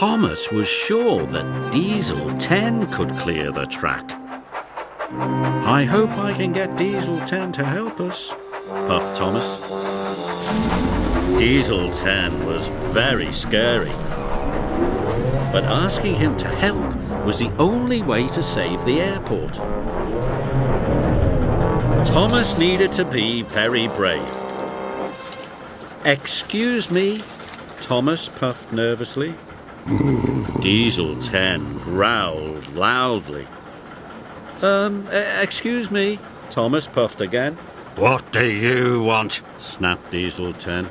Thomas was sure that Diesel 10 could clear the track. "I hope I can get Diesel 10 to help us," puffed Thomas. Diesel 10 was very scary, but asking him to help was the only way to save the airport. Thomas needed to be very brave. "Excuse me," Thomas puffed nervously. Diesel 10 growled loudly. Excuse me," Thomas puffed again. "What do you want?" snapped Diesel 10.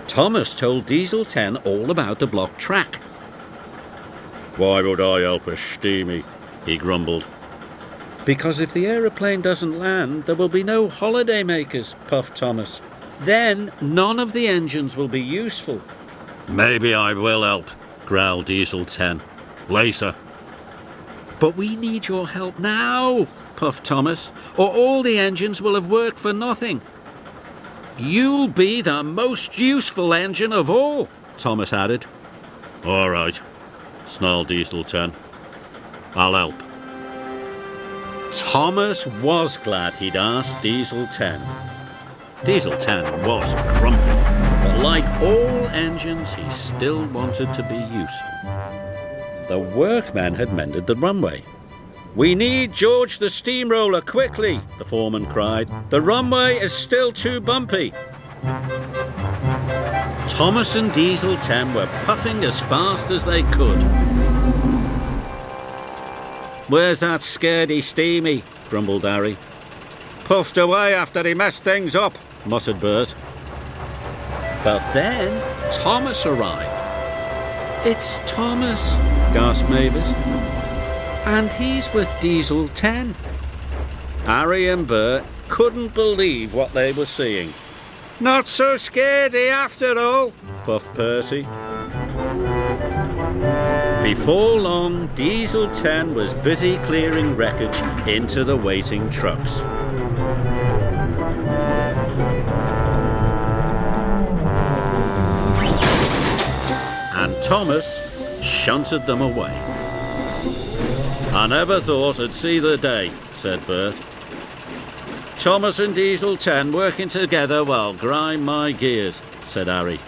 Thomas told Diesel 10 all about the blocked track. "Why would I help a steamy?" he grumbled. "Because if the aeroplane doesn't land, there will be no holiday makers," puffed Thomas. "Then none of the engines will be useful." "Maybe I will help," growled Diesel 10. "Later." "But we need your help now," puffed Thomas, "or all the engines will have worked for nothing." "You'll be the most useful engine of all," Thomas added. "All right," snarled Diesel 10. "I'll help." Thomas was glad he'd asked Diesel 10. Diesel 10 was grumpy, but like all engines, he still wanted to be useful. The workmen had mended the runway. "We need George the steamroller quickly," the foreman cried. "The runway is still too bumpy." Thomas and Diesel 10 were puffing as fast as they could. "Where's that scaredy steamy?" grumbled Arry. "Puffed away after he messed things up," muttered Bert. But then Thomas arrived. "It's Thomas," gasped Mavis. "And he's with Diesel 10. Arry and Bert couldn't believe what they were seeing. "Not so scaredy after all," puffed Percy. Before long, Diesel 10 was busy clearing wreckage into the waiting trucks. And Thomas shunted them away. "I never thought I'd see the day," said Bert. "Thomas and Diesel 10 working together will grind my gears," said Arry.